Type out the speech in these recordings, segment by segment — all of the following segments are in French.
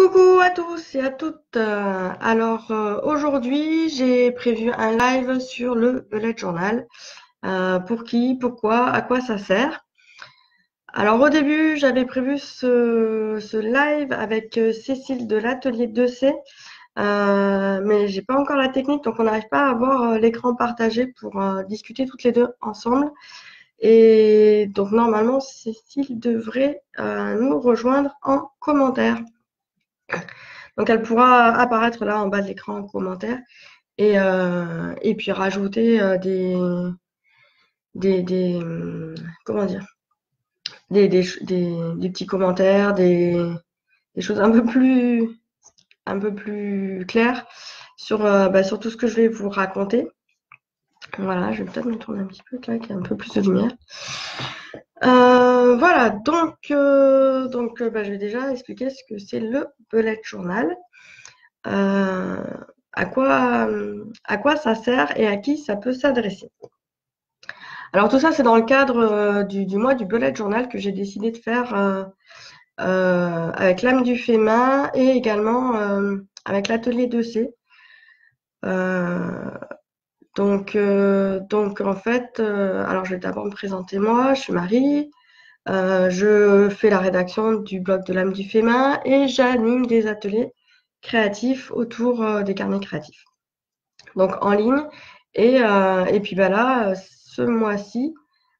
Coucou à tous et à toutes. Aujourd'hui, j'ai prévu un live sur le bullet journal. Pour qui, pourquoi, à quoi ça sert. Alors au début, j'avais prévu ce live avec Cécile de l'atelier 2C, mais j'ai pas encore la technique, donc on n'arrive pas à avoir l'écran partagé pour discuter toutes les deux ensemble. Et donc normalement, Cécile devrait nous rejoindre en commentaire. Donc elle pourra apparaître là en bas de l'écran en commentaire et puis rajouter des comment dire des petits commentaires, des choses un peu plus claires sur sur tout ce que je vais vous raconter. Voilà, je vais peut-être me tourner un petit peu là, qu'il y a un peu plus de lumière. Voilà, je vais déjà expliquer ce que c'est le bullet journal. À quoi ça sert et à qui ça peut s'adresser. Alors tout ça, c'est dans le cadre du mois du bullet journal que j'ai décidé de faire avec l'âme du fait main et également avec l'atelier 2C. Donc en fait, alors je vais d'abord me présenter moi, je suis Marie, je fais la rédaction du blog de l'âme du fait main et j'anime des ateliers créatifs autour des carnets créatifs. Donc en ligne. Et puis là, ce mois-ci,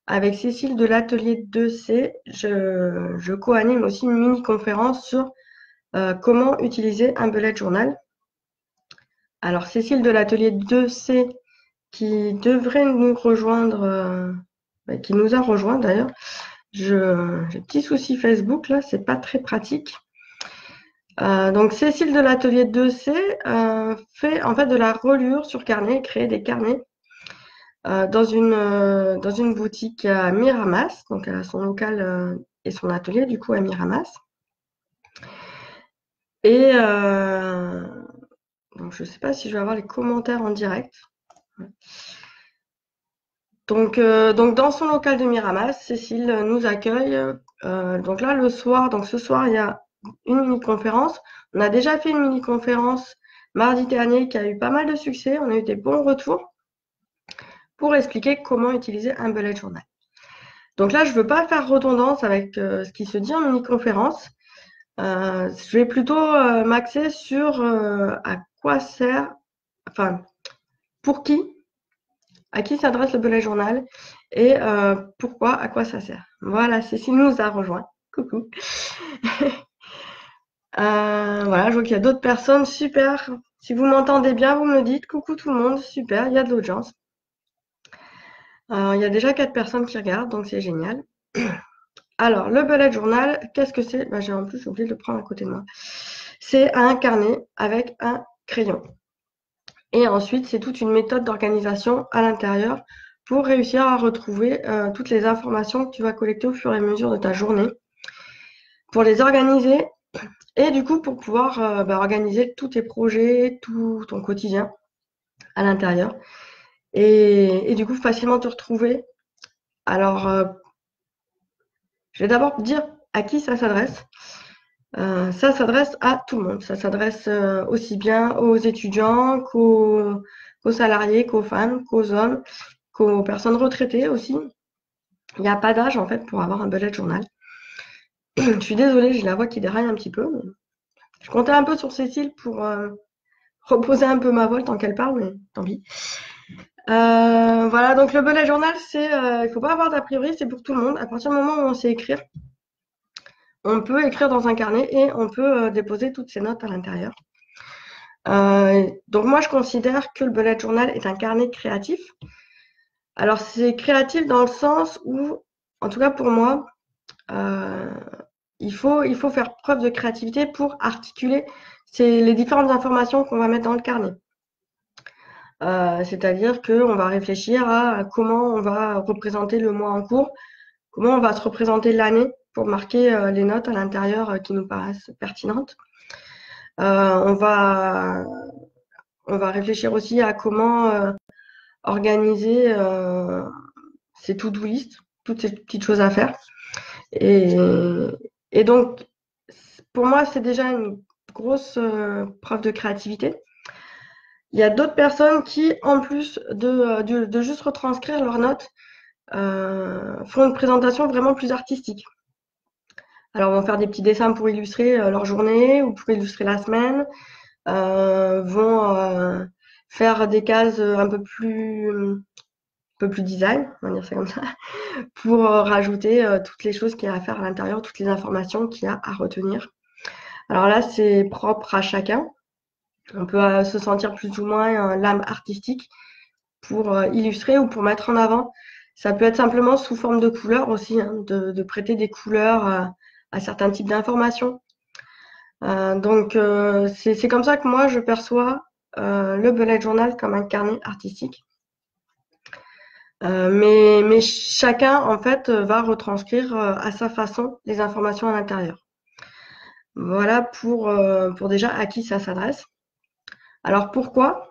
avec Cécile de l'atelier 2C, je co-anime aussi une mini-conférence sur comment utiliser un bullet journal. Alors Cécile de l'atelier 2C qui devrait nous rejoindre, qui nous a rejoint d'ailleurs. J'ai un petit souci Facebook là, c'est pas très pratique. Donc Cécile de l'atelier 2C fait en fait de la reliure sur carnet, créer des carnets dans une boutique à Miramas. Donc elle a son local et son atelier du coup à Miramas. Et donc je ne sais pas si je vais avoir les commentaires en direct. Donc dans son local de Miramas, Cécile nous accueille. Donc là le soir, donc ce soir il y a une mini-conférence. On a déjà fait une mini-conférence mardi dernier qui a eu pas mal de succès. On a eu des bons retours pour expliquer comment utiliser un bullet journal. Donc là, je ne veux pas faire redondance avec ce qui se dit en mini-conférence. Je vais plutôt m'axer sur à quoi sert, enfin, pour qui, à qui s'adresse le bullet journal et pourquoi, à quoi ça sert. Voilà, Cécile nous a rejoint. Coucou. Voilà, je vois qu'il y a d'autres personnes. Super. Si vous m'entendez bien, vous me dites coucou tout le monde. Super, il y a de l'audience. Il y a déjà 4 personnes qui regardent, donc c'est génial. Alors, le bullet journal, qu'est-ce que c'est? J'ai en plus oublié de le prendre à côté de moi. C'est un carnet avec un crayon. Et ensuite, c'est toute une méthode d'organisation à l'intérieur pour réussir à retrouver toutes les informations que tu vas collecter au fur et à mesure de ta journée, pour les organiser et du coup pour pouvoir organiser tous tes projets, tout ton quotidien à l'intérieur et du coup facilement te retrouver. Alors, je vais d'abord dire à qui ça s'adresse. Ça s'adresse à tout le monde. Ça s'adresse aussi bien aux étudiants qu'aux salariés, qu'aux femmes, qu'aux hommes, qu'aux personnes retraitées aussi. Il n'y a pas d'âge en fait pour avoir un bullet journal. Je suis désolée, j'ai la voix qui déraille un petit peu. Mais je comptais un peu sur Cécile pour reposer un peu ma voix tant qu'elle parle, mais tant pis. Voilà, donc le bullet journal, il ne faut pas avoir d'a priori, c'est pour tout le monde. À partir du moment où on sait écrire, on peut écrire dans un carnet et on peut déposer toutes ses notes à l'intérieur. Donc moi, je considère que le bullet journal est un carnet créatif. Alors, c'est créatif dans le sens où, en tout cas pour moi, il faut faire preuve de créativité pour articuler les différentes informations qu'on va mettre dans le carnet. C'est-à-dire qu'on va réfléchir à comment on va représenter le mois en cours, comment on va se représenter l'année pour marquer les notes à l'intérieur qui nous paraissent pertinentes. On va réfléchir aussi à comment organiser ces to-do list, toutes ces petites choses à faire. Et donc, pour moi, c'est déjà une grosse preuve de créativité. Il y a d'autres personnes qui, en plus de juste retranscrire leurs notes, font une présentation vraiment plus artistique. Alors, vont faire des petits dessins pour illustrer leur journée ou pour illustrer la semaine, vont faire des cases un peu plus design, on va dire ça comme ça, pour rajouter toutes les choses qu'il y a à faire à l'intérieur, toutes les informations qu'il y a à retenir. Alors là, c'est propre à chacun. On peut se sentir plus ou moins l'âme artistique pour illustrer ou pour mettre en avant. Ça peut être simplement sous forme de couleurs aussi, hein, de prêter des couleurs à certains types d'informations. Donc, c'est comme ça que moi, je perçois le bullet journal comme un carnet artistique. Mais chacun, en fait, va retranscrire à sa façon les informations à l'intérieur. Voilà pour déjà à qui ça s'adresse. Alors, pourquoi?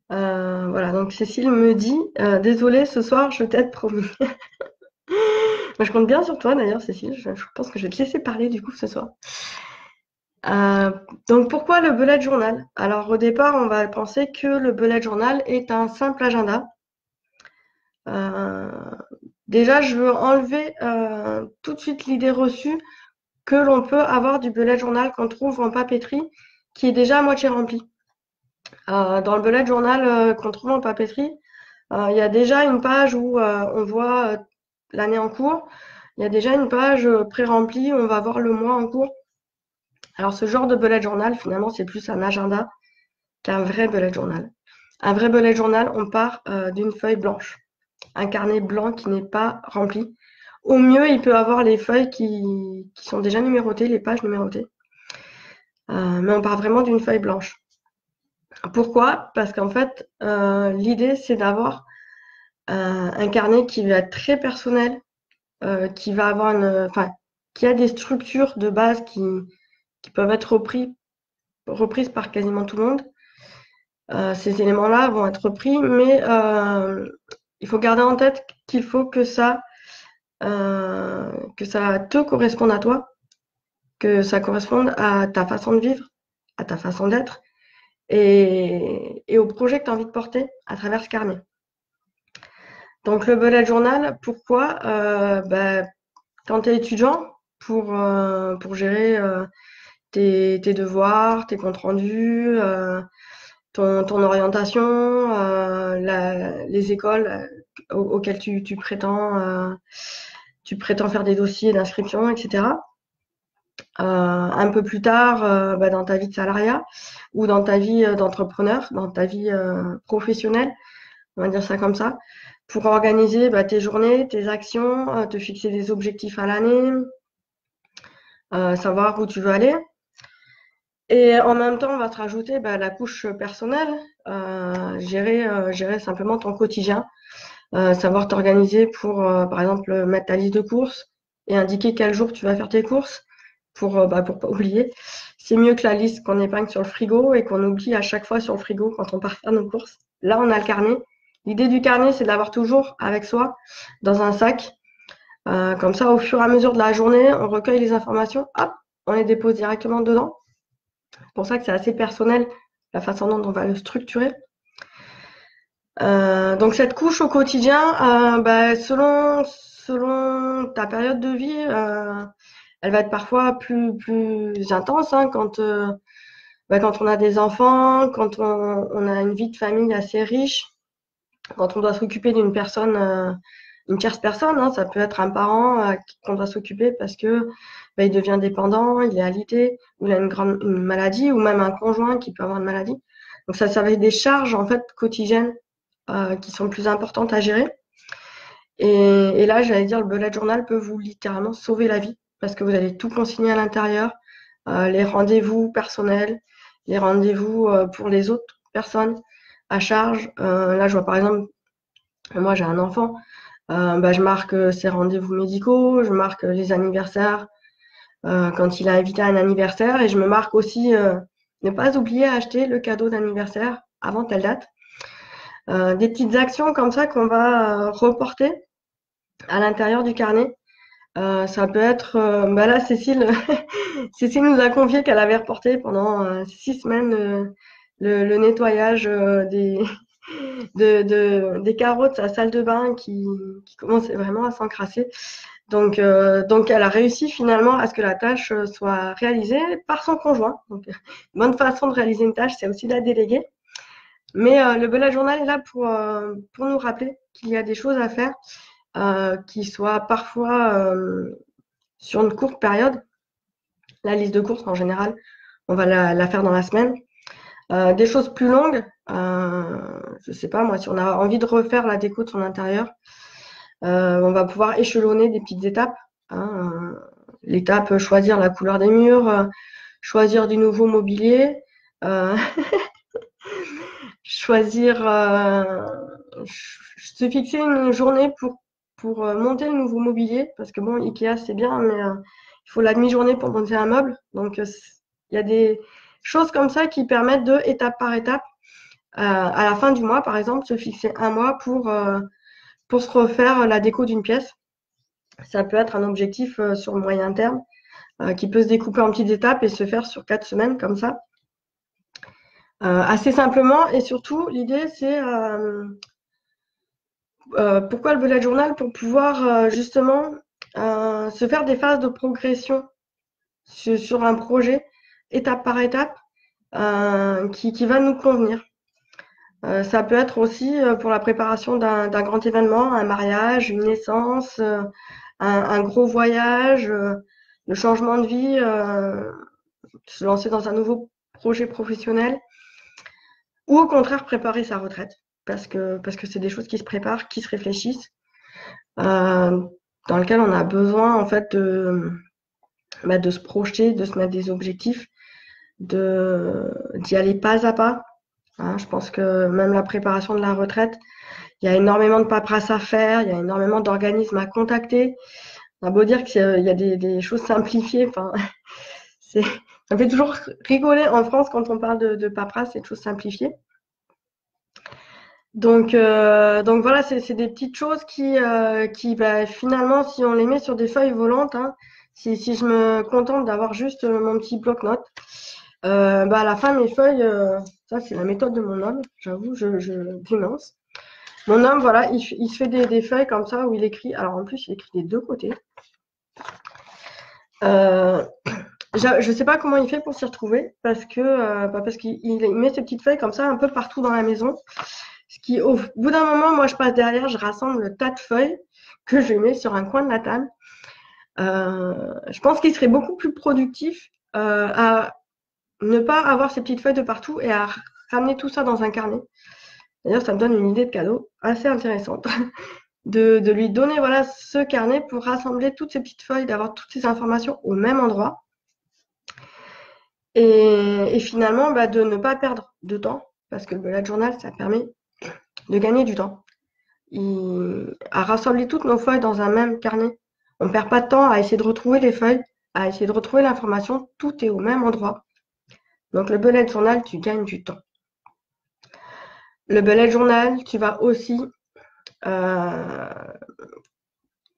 Voilà, donc Cécile me dit désolée, ce soir, je t'aide promis. Moi, je compte bien sur toi d'ailleurs, Cécile. Je pense que je vais te laisser parler du coup ce soir. Donc, pourquoi le bullet journal? Alors, au départ, on va penser que le bullet journal est un simple agenda. Déjà, je veux enlever tout de suite l'idée reçue que l'on peut avoir du bullet journal qu'on trouve en papeterie qui est déjà à moitié rempli. Dans le bullet journal qu'on trouve en papeterie, il y a déjà une page où on voit l'année en cours. Il y a déjà une page pré-remplie où on va voir le mois en cours. Alors, ce genre de bullet journal, finalement, c'est plus un agenda qu'un vrai bullet journal. Un vrai bullet journal, on part d'une feuille blanche, un carnet blanc qui n'est pas rempli. Au mieux, il peut avoir les feuilles qui sont déjà numérotées, les pages numérotées. Mais on part vraiment d'une feuille blanche. Pourquoi? Parce qu'en fait, l'idée, c'est d'avoir un carnet qui va être très personnel, qui va avoir qui a des structures de base qui peuvent être reprises par quasiment tout le monde. Ces éléments-là vont être repris, mais il faut garder en tête qu'il faut que ça te corresponde à toi, que ça corresponde à ta façon de vivre, à ta façon d'être et au projet que tu as envie de porter à travers ce carnet. Donc le bullet journal, pourquoi? Quand tu es étudiant, pour gérer tes devoirs, tes comptes rendus, ton orientation, les écoles auxquelles tu prétends faire des dossiers d'inscription, etc. Un peu plus tard, dans ta vie de salariat ou dans ta vie d'entrepreneur, dans ta vie professionnelle, on va dire ça comme ça, pour organiser tes journées, tes actions, te fixer des objectifs à l'année, savoir où tu veux aller. Et en même temps, on va te rajouter la couche personnelle, gérer simplement ton quotidien, savoir t'organiser pour, par exemple, mettre ta liste de courses et indiquer quel jour tu vas faire tes courses pour pas oublier. C'est mieux que la liste qu'on épingle sur le frigo et qu'on oublie à chaque fois sur le frigo quand on part faire nos courses. Là, on a le carnet. L'idée du carnet, c'est de l'avoir toujours avec soi dans un sac. Comme ça, au fur et à mesure de la journée, on recueille les informations, hop, on les dépose directement dedans. C'est pour ça que c'est assez personnel la façon dont on va le structurer. Donc cette couche au quotidien, selon ta période de vie, elle va être parfois plus intense hein, quand on a des enfants, quand on a une vie de famille assez riche, quand on doit s'occuper d'une personne, une tierce personne, hein, ça peut être un parent qu'on doit s'occuper parce que il devient dépendant, il est alité, ou il a une maladie, ou même un conjoint qui peut avoir une maladie. Donc ça va être des charges en fait quotidiennes qui sont plus importantes à gérer. Et là, j'allais dire, le bullet journal peut vous littéralement sauver la vie parce que vous allez tout consigner à l'intérieur, les rendez-vous personnels, les rendez-vous pour les autres personnes à charge. Là, je vois par exemple, moi j'ai un enfant, je marque ses rendez-vous médicaux, je marque les anniversaires quand il a invité à un anniversaire et je me marque aussi ne pas oublier à acheter le cadeau d'anniversaire avant telle date. Des petites actions comme ça qu'on va reporter à l'intérieur du carnet Ça peut être, bah là, Cécile, Cécile nous a confié qu'elle avait reporté pendant 6 semaines le nettoyage des carreaux de sa salle de bain qui commençait vraiment à s'encrasser. Donc, elle a réussi finalement à ce que la tâche soit réalisée par son conjoint. Donc, une bonne façon de réaliser une tâche, c'est aussi de la déléguer. Mais le bullet journal est là pour nous rappeler qu'il y a des choses à faire qui soient parfois sur une courte période. La liste de courses, en général, on va la faire dans la semaine. Des choses plus longues, je sais pas moi, si on a envie de refaire la déco de son intérieur, on va pouvoir échelonner des petites étapes. Hein, l'étape choisir la couleur des murs, choisir du nouveau mobilier, choisir, se fixer une journée pour monter le nouveau mobilier, parce que bon, Ikea c'est bien, mais il faut la demi-journée pour monter un meuble. Donc il y a des choses comme ça qui permettent de, étape par étape, à la fin du mois, par exemple, se fixer un mois pour se refaire la déco d'une pièce. Ça peut être un objectif sur le moyen terme qui peut se découper en petites étapes et se faire sur 4 semaines comme ça. Assez simplement, et surtout, l'idée, c'est pourquoi le bullet journal? Pour pouvoir justement se faire des phases de progression sur un projet, étape par étape, qui va nous convenir. Ça peut être aussi pour la préparation d'un grand événement, un mariage, une naissance, un gros voyage, le changement de vie, se lancer dans un nouveau projet professionnel, ou au contraire préparer sa retraite, parce que c'est des choses qui se préparent, qui se réfléchissent, dans lesquelles on a besoin en fait de se projeter, de se mettre des objectifs, d'y aller pas à pas. Hein, je pense que même la préparation de la retraite, il y a énormément de paperasse à faire, il y a énormément d'organismes à contacter. On a beau dire qu'il y a des choses simplifiées, enfin, ça me fait toujours rigoler en France quand on parle de paperasse et de choses simplifiées. Donc voilà, c'est des petites choses qui bah, finalement, si on les met sur des feuilles volantes, hein, si je me contente d'avoir juste mon petit bloc-notes, bah, à la fin, mes feuilles, ça c'est la méthode de mon homme, j'avoue, je dénonce. Mon homme, voilà, il se fait des feuilles comme ça où il écrit. Alors en plus, il écrit des deux côtés. Je sais pas comment il fait pour s'y retrouver parce qu'il met ses petites feuilles comme ça un peu partout dans la maison. Ce qui, au bout d'un moment, moi, je passe derrière, je rassemble le tas de feuilles que je mets sur un coin de la table. Je pense qu'il serait beaucoup plus productif à ne pas avoir ces petites feuilles de partout et à ramener tout ça dans un carnet. D'ailleurs, ça me donne une idée de cadeau assez intéressante. De lui donner voilà, ce carnet pour rassembler toutes ces petites feuilles, d'avoir toutes ces informations au même endroit. Et finalement, bah, de ne pas perdre de temps, parce que le bullet journal, ça permet de gagner du temps. À rassembler toutes nos feuilles dans un même carnet. On ne perd pas de temps à essayer de retrouver les feuilles, à essayer de retrouver l'information, tout est au même endroit. Donc le bullet journal, tu gagnes du temps. Le bullet journal, tu vas aussi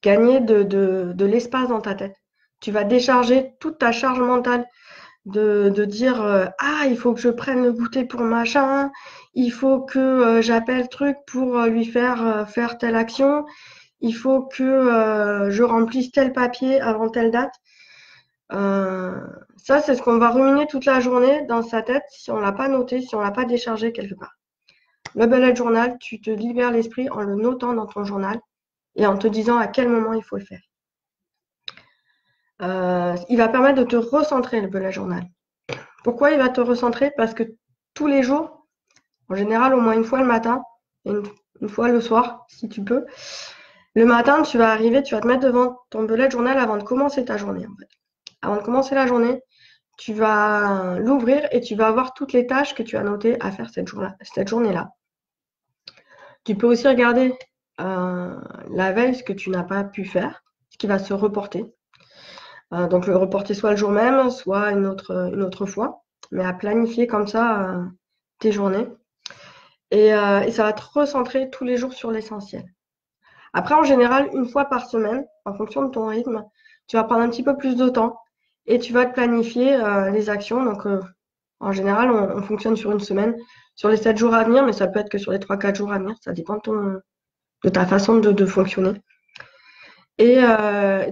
gagner de l'espace dans ta tête. Tu vas décharger toute ta charge mentale de dire ah, il faut que je prenne le goûter pour machin, il faut que j'appelle truc pour lui faire telle action, il faut que je remplisse tel papier avant telle date. Ça, c'est ce qu'on va ruminer toute la journée dans sa tête si on l'a pas noté, si on l'a pas déchargé quelque part. Le bullet journal, tu te libères l'esprit en le notant dans ton journal et en te disant à quel moment il faut le faire. Il va permettre de te recentrer, le bullet journal. Pourquoi il va te recentrer? Parce que tous les jours, en général au moins une fois le matin et une fois le soir, si tu peux, le matin, tu vas arriver, tu vas te mettre devant ton bullet journal avant de commencer ta journée. En fait. Avant de commencer la journée, tu vas l'ouvrir et tu vas avoir toutes les tâches que tu as notées à faire cette journée-là. Tu peux aussi regarder la veille ce que tu n'as pas pu faire, ce qui va se reporter. Donc le reporter soit le jour même, soit une autre fois, mais à planifier comme ça tes journées. Et ça va te recentrer tous les jours sur l'essentiel. Après, en général, une fois par semaine, en fonction de ton rythme, tu vas prendre un petit peu plus de temps et tu vas te planifier les actions. Donc, en général, on fonctionne sur une semaine, sur les 7 jours à venir, mais ça peut être que sur les 3-4 jours à venir. Ça dépend de ta façon de fonctionner. Et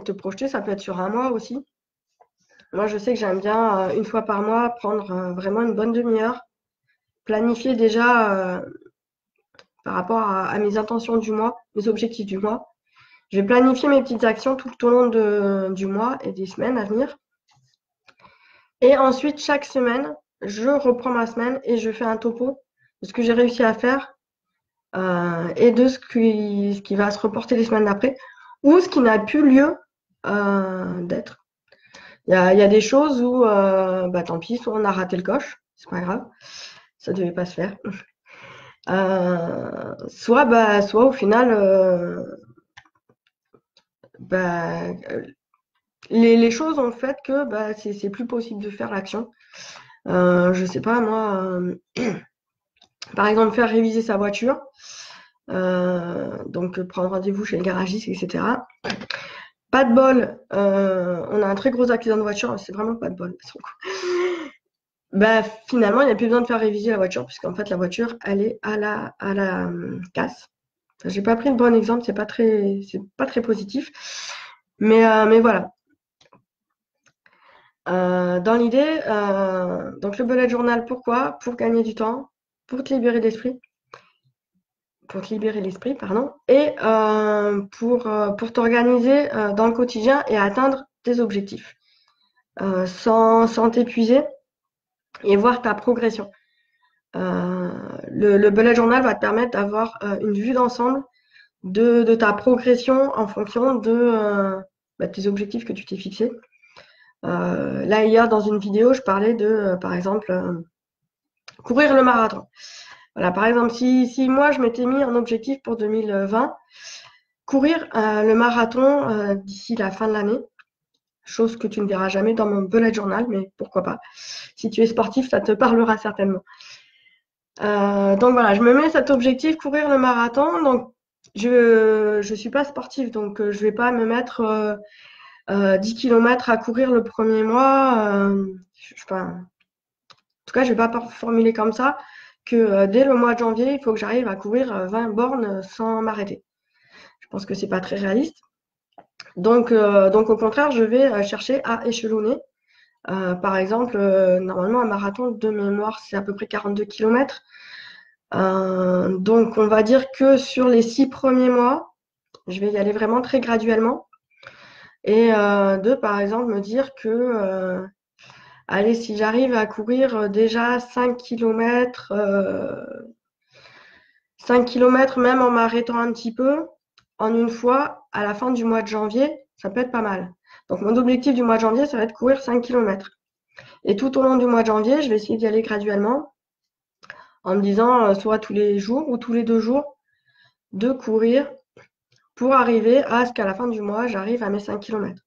te projeter, ça peut être sur un mois aussi. Moi, je sais que j'aime bien, une fois par mois, prendre vraiment une bonne demi-heure, planifier déjà par rapport à mes intentions du mois, mes objectifs du mois. Je vais planifier mes petites actions tout au long du mois et des semaines à venir. Et ensuite, chaque semaine, je reprends ma semaine et je fais un topo de ce que j'ai réussi à faire et de ce qui va se reporter les semaines d'après ou ce qui n'a plus lieu d'être. Il y a des choses où, bah, tant pis, soit on a raté le coche, c'est pas grave, ça devait pas se faire. Soit au final, bah, les choses ont fait que bah, c'est plus possible de faire l'action. Je sais pas, moi, par exemple, faire réviser sa voiture, donc prendre rendez-vous chez le garagiste, etc. Pas de bol, on a un très gros accident de voiture, c'est vraiment pas de bol. Bah, finalement, il n'y a plus besoin de faire réviser la voiture, puisqu'en fait, la voiture, elle est à la casse. Enfin, j'ai pas pris le bon exemple, c'est pas très positif. Mais voilà. Dans l'idée, donc le bullet journal, pourquoi? Pour gagner du temps, pour te libérer l'esprit, pardon, et pour t'organiser dans le quotidien et atteindre tes objectifs, sans t'épuiser et voir ta progression. Le bullet journal va te permettre d'avoir une vue d'ensemble de ta progression en fonction de bah, tes objectifs que tu t'es fixés. Là, hier, dans une vidéo, je parlais de, par exemple, courir le marathon. Voilà, par exemple, si moi, je m'étais mis en objectif pour 2020, courir le marathon d'ici la fin de l'année, chose que tu ne verras jamais dans mon bullet journal, mais pourquoi pas. Si tu es sportif, ça te parlera certainement. Donc voilà, je me mets cet objectif, courir le marathon. Donc je suis pas sportive, donc je vais pas me mettre 10 km à courir le premier mois. En tout cas, je vais pas formuler comme ça que dès le mois de janvier, il faut que j'arrive à courir 20 bornes sans m'arrêter. Je pense que c'est pas très réaliste. Donc au contraire, je vais chercher à échelonner. Par exemple, normalement, un marathon de mémoire, c'est à peu près 42 km. Donc, on va dire que sur les 6 premiers mois, je vais y aller vraiment très graduellement. Et par exemple, me dire que, allez, si j'arrive à courir déjà 5 km, 5 km même en m'arrêtant un petit peu, en une fois, à la fin du mois de janvier, ça peut être pas mal. Donc, mon objectif du mois de janvier, ça va être courir 5 km. Et tout au long du mois de janvier, je vais essayer d'y aller graduellement en me disant soit tous les jours ou tous les 2 jours de courir pour arriver à ce qu'à la fin du mois, j'arrive à mes 5 km.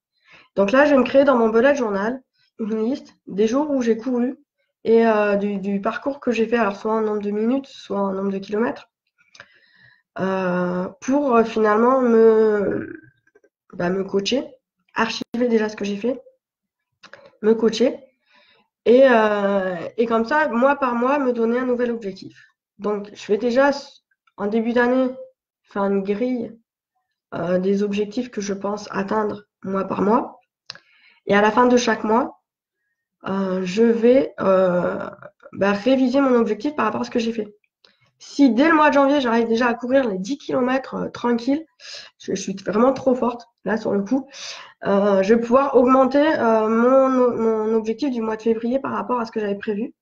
Donc là, je vais me créer dans mon bullet journal une liste des jours où j'ai couru et du parcours que j'ai fait, alors soit en nombre de minutes, soit en nombre de kilomètres, pour finalement me coacher, archiver déjà ce que j'ai fait, me coacher et comme ça, mois par mois, me donner un nouvel objectif. Donc, je vais déjà en début d'année faire une grille des objectifs que je pense atteindre mois par mois. Et à la fin de chaque mois, je vais réviser mon objectif par rapport à ce que j'ai fait. Si dès le mois de janvier, j'arrive déjà à courir les 10 km tranquille, je suis vraiment trop forte, là, sur le coup, je vais pouvoir augmenter mon objectif du mois de février par rapport à ce que j'avais prévu.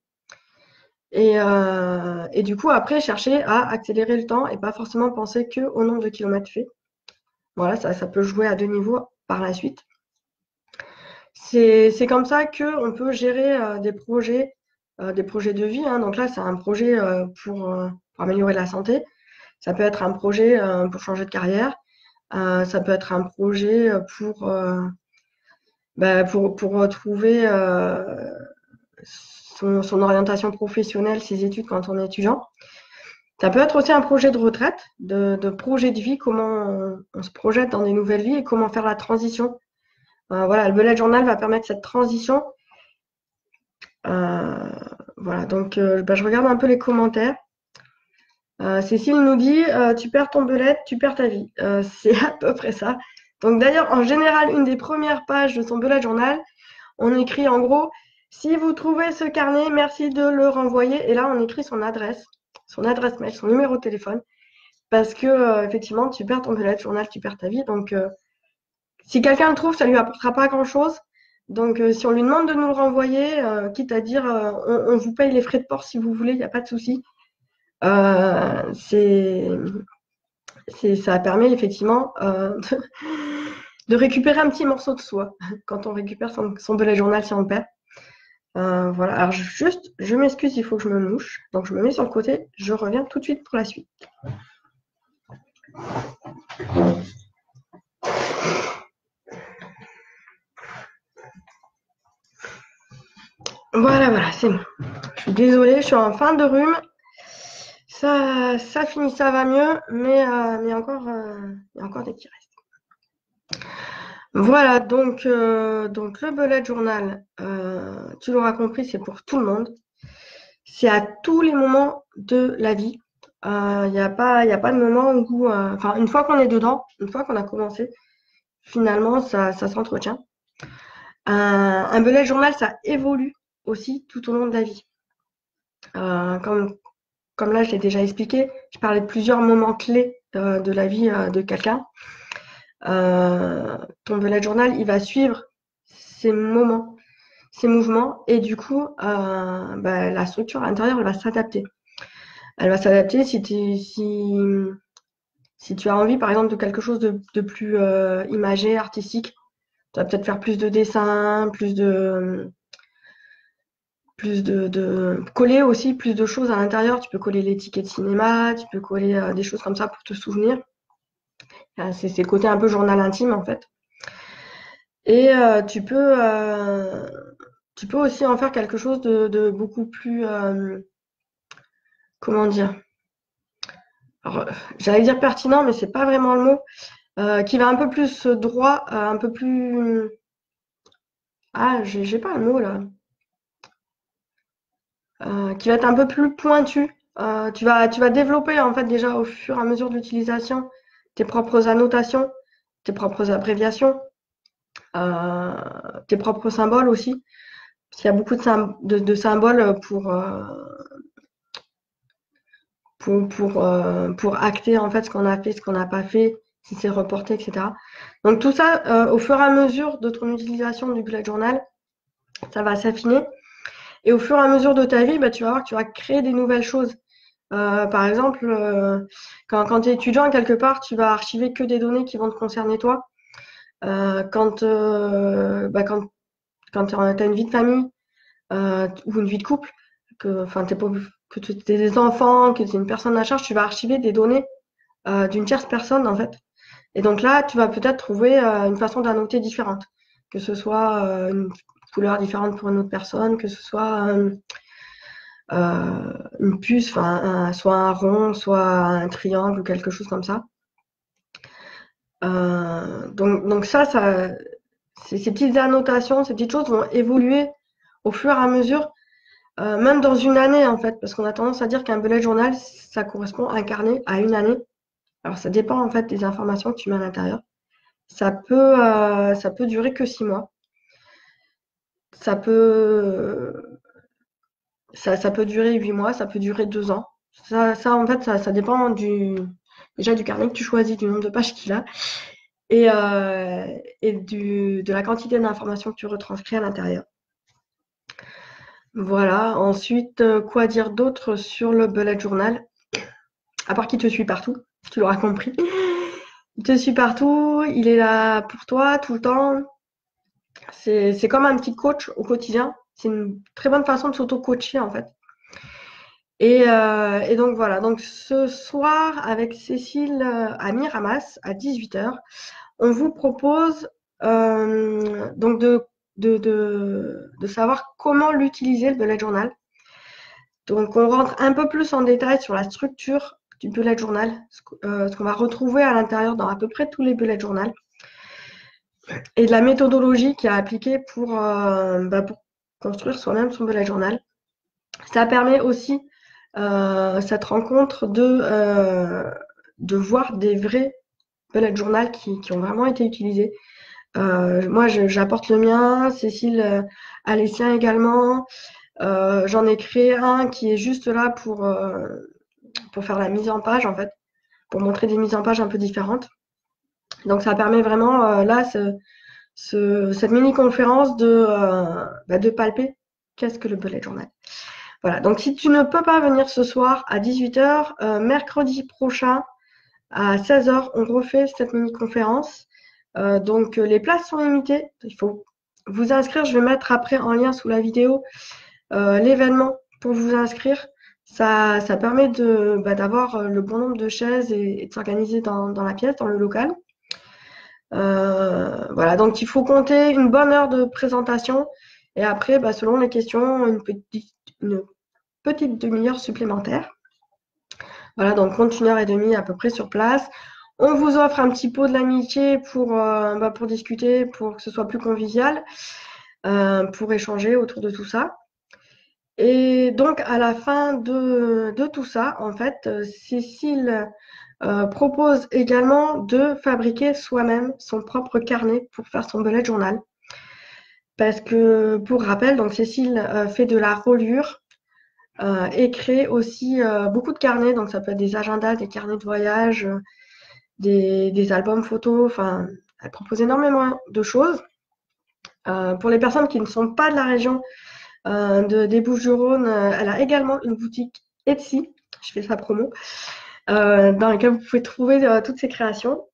Et du coup, après, chercher à accélérer le temps et pas forcément penser qu'au nombre de kilomètres faits. Voilà, ça peut jouer à 2 niveaux par la suite. C'est comme ça qu'on peut gérer des projets de vie, hein. Donc là, c'est un projet pour améliorer la santé. Ça peut être un projet pour changer de carrière. Ça peut être un projet pour retrouver son orientation professionnelle, ses études quand on est étudiant. Ça peut être aussi un projet de retraite, de projet de vie, comment on se projette dans des nouvelles vies et comment faire la transition. Voilà, le bullet journal va permettre cette transition. Voilà, donc je regarde un peu les commentaires. Cécile nous dit tu perds ton bullet, tu perds ta vie. C'est à peu près ça. Donc d'ailleurs, en général, une des premières pages de son bullet journal, on écrit en gros si vous trouvez ce carnet, merci de le renvoyer. Et là, on écrit son adresse mail, son numéro de téléphone. Parce que effectivement, tu perds ton bullet journal, tu perds ta vie. Donc si quelqu'un le trouve, ça lui apportera pas grand-chose. Donc si on lui demande de nous le renvoyer, quitte à dire on vous paye les frais de port si vous voulez, il n'y a pas de souci. Ça permet effectivement de récupérer un petit morceau de soi quand on récupère son bullet journal si on le perd. Voilà, alors je m'excuse, il faut que je me mouche. Donc je me mets sur le côté, je reviens tout de suite pour la suite. Voilà, c'est bon. Je suis désolée, je suis en fin de rhume. Ça finit, ça va mieux, mais il y a encore des petits restes. Voilà, donc le bullet journal, tu l'auras compris, c'est pour tout le monde. C'est à tous les moments de la vie. Il n'y a pas de moment où, enfin, une fois qu'on est dedans, une fois qu'on a commencé, finalement, ça s'entretient. Un bullet journal, ça évolue aussi tout au long de la vie. Comme là, je l'ai déjà expliqué, je parlais de plusieurs moments clés de la vie de quelqu'un. Ton bullet journal, il va suivre ces moments, ces mouvements, et du coup, la structure à l'intérieur, elle va s'adapter. Elle va s'adapter si tu as envie, par exemple, de quelque chose de plus imagé, artistique. Tu vas peut-être faire plus de dessins, plus de coller aussi plus de choses à l'intérieur. Tu peux coller les tickets de cinéma, tu peux coller des choses comme ça pour te souvenir. C'est le côté un peu journal intime en fait. Et tu peux aussi en faire quelque chose de beaucoup plus comment dire. Alors, j'allais dire pertinent, mais c'est pas vraiment le mot. Qui va un peu plus droit, un peu plus. Ah, j'ai pas le mot là. Qui va être un peu plus pointu. Tu vas développer en fait déjà au fur et à mesure de l'utilisation tes propres annotations, tes propres abréviations, tes propres symboles aussi. Parce qu'il y a beaucoup de symboles pour acter en fait ce qu'on a fait, ce qu'on n'a pas fait, si c'est reporté, etc. Donc tout ça, au fur et à mesure de ton utilisation du bullet journal, ça va s'affiner. Et au fur et à mesure de ta vie, tu vas voir que tu vas créer des nouvelles choses. Par exemple, quand tu es étudiant quelque part, tu vas archiver que des données qui vont te concerner toi. Quand tu as une vie de famille ou une vie de couple, que tu aies des enfants, que tu es une personne à charge, tu vas archiver des données d'une tierce personne en fait. Et donc là, tu vas peut-être trouver une façon d'annoter différente, que ce soit une couleur différente pour une autre personne, que ce soit une puce, soit un rond, soit un triangle ou quelque chose comme ça. Donc ça, ces petites annotations, ces petites choses vont évoluer au fur et à mesure, même dans une année en fait, parce qu'on a tendance à dire qu'un bullet journal, ça correspond à un carnet à une année. Alors ça dépend en fait des informations que tu mets à l'intérieur. Ça peut durer que 6 mois. Ça peut, ça peut durer 8 mois, ça peut durer 2 ans. Ça en fait, ça dépend déjà du carnet que tu choisis, du nombre de pages qu'il a et de la quantité d'informations que tu retranscris à l'intérieur. Voilà. Ensuite, quoi dire d'autre sur le bullet journal? À part qu'il te suit partout, tu l'auras compris. Il te suit partout, il est là pour toi tout le temps. C'est comme un petit coach au quotidien. C'est une très bonne façon de s'auto-coacher en fait. Et donc voilà, donc ce soir avec Cécile à Miramas à 18h, on vous propose donc de savoir comment l'utiliser le bullet journal. Donc, on rentre un peu plus en détail sur la structure du bullet journal, ce qu'on va retrouver à l'intérieur dans à peu près tous les bullet journal, et de la méthodologie qui est appliquée pour construire soi-même son bullet journal. Ça permet aussi, cette rencontre, de voir des vrais bullet journal qui ont vraiment été utilisés. Moi, j'apporte le mien, Cécile a les siens également. J'en ai créé un qui est juste là pour faire la mise en page, en fait, pour montrer des mises en page un peu différentes. Donc, ça permet vraiment, là, cette mini-conférence de palper qu'est-ce que le bullet journal. Voilà, donc si tu ne peux pas venir ce soir à 18h, mercredi prochain à 16h, on refait cette mini-conférence. Donc, les places sont limitées. Il faut vous inscrire. Je vais mettre après en lien sous la vidéo l'événement pour vous inscrire. Ça permet d'avoir le bon nombre de chaises et de s'organiser dans la pièce, dans le local. Voilà, donc il faut compter une bonne heure de présentation et après, selon les questions, une petite demi-heure supplémentaire. Voilà, donc compte 1h30 à peu près sur place. On vous offre un petit pot de l'amitié pour discuter, pour que ce soit plus convivial, pour échanger autour de tout ça. Et donc, à la fin de tout ça, en fait, Cécile propose également de fabriquer soi-même son propre carnet pour faire son bullet journal. Parce que, pour rappel, donc Cécile fait de la reliure et crée aussi beaucoup de carnets. Donc, ça peut être des agendas, des carnets de voyage, des albums photos. Enfin, elle propose énormément de choses. Pour les personnes qui ne sont pas de la région des Bouches-du-Rhône, elle a également une boutique Etsy, je fais sa promo, dans laquelle vous pouvez trouver toutes ses créations.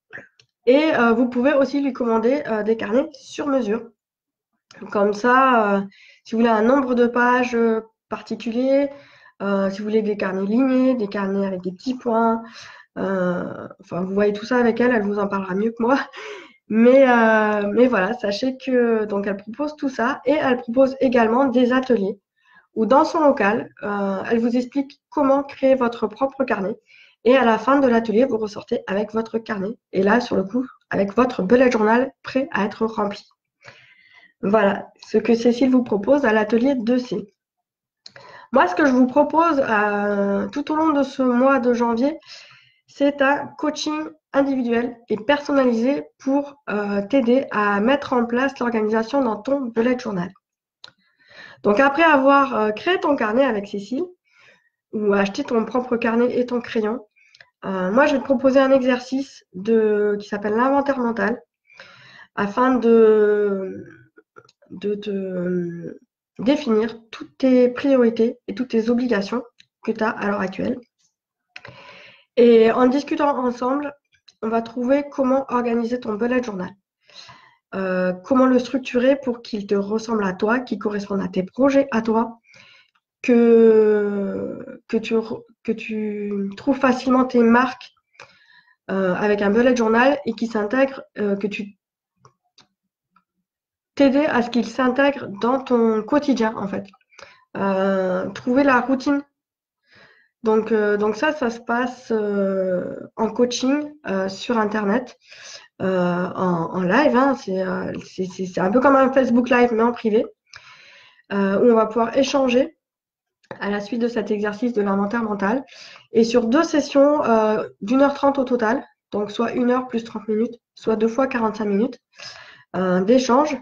Et vous pouvez aussi lui commander des carnets sur mesure. Comme ça, si vous voulez un nombre de pages particulier, si vous voulez des carnets lignés, des carnets avec des petits points, enfin, vous voyez tout ça avec elle, elle vous en parlera mieux que moi. Mais voilà, sachez que donc elle propose tout ça et elle propose également des ateliers où dans son local, elle vous explique comment créer votre propre carnet. Et à la fin de l'atelier, vous ressortez avec votre carnet. Et là, sur le coup, avec votre bullet journal prêt à être rempli. Voilà ce que Cécile vous propose à l'atelier 2C. Moi, ce que je vous propose tout au long de ce mois de janvier, c'est un coaching individuel et personnalisé pour t'aider à mettre en place l'organisation dans ton bullet journal. Donc, après avoir créé ton carnet avec Cécile ou acheté ton propre carnet et ton crayon, moi, je vais te proposer un exercice qui s'appelle l'inventaire mental afin de te définir toutes tes priorités et toutes tes obligations que tu as à l'heure actuelle. Et en discutant ensemble, on va trouver comment organiser ton bullet journal. Comment le structurer pour qu'il te ressemble à toi, qu'il corresponde à tes projets à toi, que tu trouves facilement tes marques avec un bullet journal et qui s'intègre, que tu t'aider à ce qu'il s'intègre dans ton quotidien en fait. Trouver la routine. Donc ça se passe en coaching sur Internet, en live. Hein, c'est un peu comme un Facebook Live, mais en privé, où on va pouvoir échanger à la suite de cet exercice de l'inventaire mental. Et sur 2 sessions d'1h30 au total, donc soit 1h plus 30 minutes, soit 2 fois 45 minutes d'échange,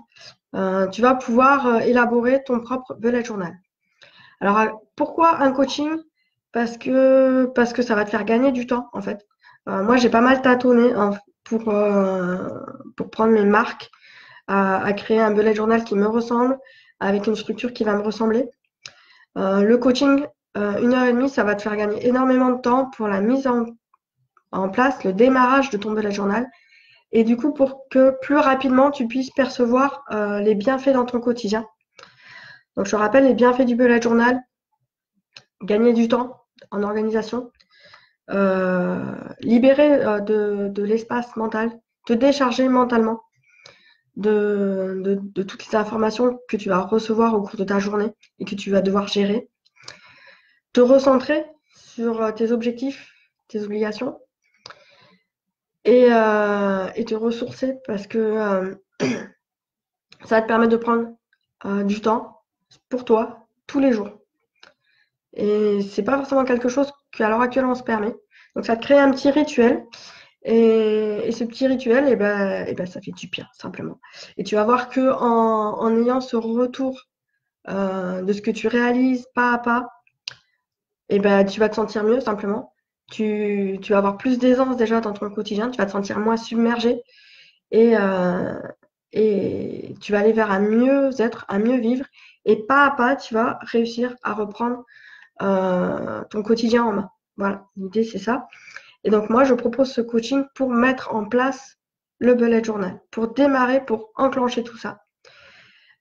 tu vas pouvoir élaborer ton propre bullet journal. Alors, pourquoi un coaching ? Parce que ça va te faire gagner du temps, en fait. Moi, j'ai pas mal tâtonné pour prendre mes marques, à créer un bullet journal qui me ressemble, avec une structure qui va me ressembler. Le coaching, 1h30, ça va te faire gagner énormément de temps pour la mise en place, le démarrage de ton bullet journal. Et du coup, pour que plus rapidement, tu puisses percevoir les bienfaits dans ton quotidien. Donc, je te rappelle les bienfaits du bullet journal: gagner du temps en organisation, libérer de l'espace mental, te décharger mentalement de toutes les informations que tu vas recevoir au cours de ta journée et que tu vas devoir gérer. te recentrer sur tes objectifs, tes obligations et te ressourcer parce que ça va te permettre de prendre du temps pour toi tous les jours. Et c'est pas forcément quelque chose qu'à l'heure actuelle on se permet. Donc ça te crée un petit rituel. Et ce petit rituel, ça fait du bien, simplement. Et tu vas voir que en ayant ce retour de ce que tu réalises pas à pas, tu vas te sentir mieux, simplement. Tu vas avoir plus d'aisance déjà dans ton quotidien, tu vas te sentir moins submergé et, euh, et tu vas aller vers un mieux-être, un mieux vivre. Et pas à pas, tu vas réussir à reprendre ton quotidien en main. Voilà, l'idée c'est ça. Et donc moi, je propose ce coaching pour mettre en place le bullet journal, pour démarrer, pour enclencher tout ça.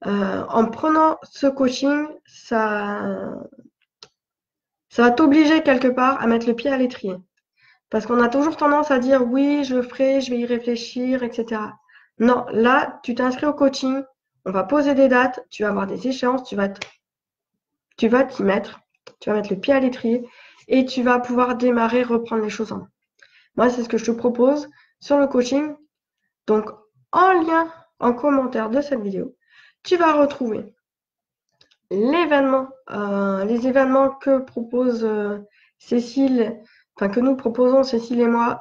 En prenant ce coaching, ça va t'obliger quelque part à mettre le pied à l'étrier. Parce qu'on a toujours tendance à dire oui, je le ferai, je vais y réfléchir, etc. Non, là, tu t'inscris au coaching, on va poser des dates, tu vas avoir des échéances, tu vas t'y mettre, tu vas mettre le pied à l'étrier et tu vas pouvoir démarrer, reprendre les choses en main. Moi, c'est ce que je te propose sur le coaching. Donc, en lien, en commentaire de cette vidéo, tu vas retrouver l'événement, les événements que propose Cécile, enfin que nous proposons Cécile et moi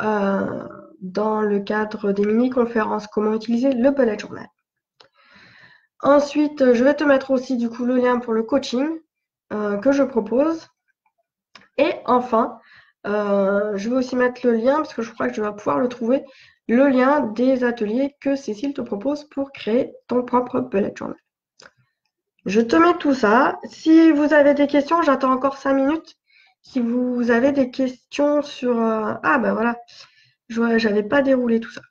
dans le cadre des mini-conférences comment utiliser le bullet journal. Ensuite, je vais te mettre aussi du coup le lien pour le coaching que je propose. Et enfin, je vais aussi mettre le lien, parce que je crois que je vais pouvoir le trouver, le lien des ateliers que Cécile te propose pour créer ton propre bullet journal. Je te mets tout ça. Si vous avez des questions, j'attends encore 5 minutes. Si vous avez des questions sur... Ah ben voilà, j'avais pas déroulé tout ça.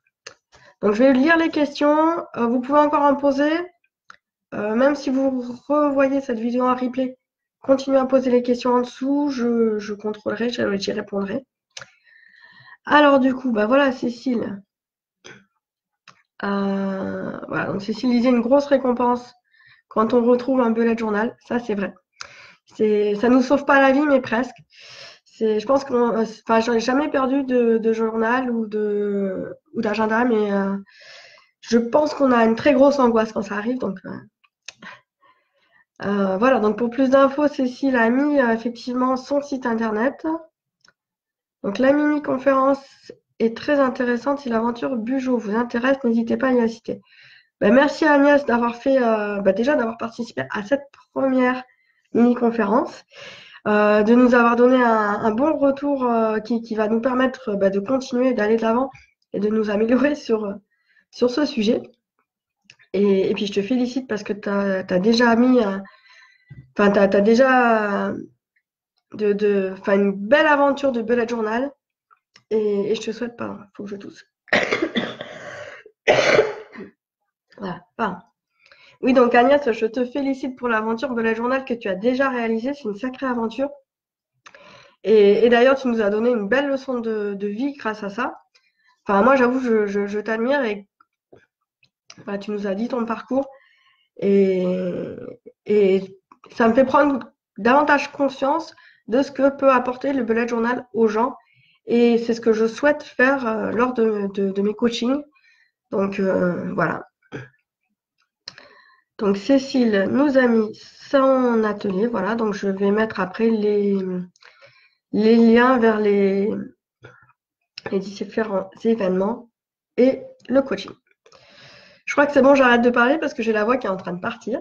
Donc je vais lire les questions. Vous pouvez encore en poser. Même si vous revoyez cette vidéo en replay, continuez à poser les questions en dessous. Je contrôlerai, j'y répondrai. Alors du coup, bah voilà Cécile. Voilà, donc Cécile disait une grosse récompense quand on retrouve un bullet journal. Ça, c'est vrai. Ça nous sauve pas la vie, mais presque. Je pense que, enfin, j'en ai jamais perdu de journal ou d'agenda, mais je pense qu'on a une très grosse angoisse quand ça arrive. Donc voilà. Donc pour plus d'infos, Cécile a mis effectivement son site internet. Donc la mini-conférence est très intéressante. Si l'aventure Bugeaud vous intéresse, n'hésitez pas à y assister. Merci à Agnès d'avoir fait, déjà d'avoir participé à cette première mini-conférence, de nous avoir donné un bon retour qui va nous permettre de continuer, d'aller de l'avant et de nous améliorer sur ce sujet. Et puis je te félicite parce que tu as déjà mis, enfin, tu as déjà une belle aventure de bullet journal. Et je te souhaite, pardon, faut que je tousse. Voilà, pardon. Oui, donc Agnès, je te félicite pour l'aventure bullet journal que tu as déjà réalisée. C'est une sacrée aventure. Et d'ailleurs, tu nous as donné une belle leçon de vie grâce à ça. Enfin, moi, j'avoue, je t'admire et tu nous as dit ton parcours. Et ça me fait prendre davantage conscience de ce que peut apporter le bullet journal aux gens. Et c'est ce que je souhaite faire lors de mes coachings. Donc, voilà. Donc, Cécile nous a mis son atelier. Voilà, donc je vais mettre après les liens vers les différents événements et le coaching. Je crois que c'est bon, j'arrête de parler parce que j'ai la voix qui est en train de partir.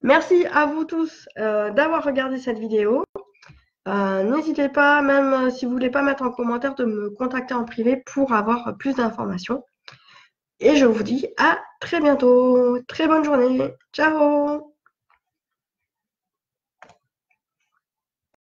Merci à vous tous d'avoir regardé cette vidéo. N'hésitez pas, même si vous ne voulez pas mettre en commentaire, de me contacter en privé pour avoir plus d'informations. Et je vous dis à très bientôt. Très bonne journée. Ciao!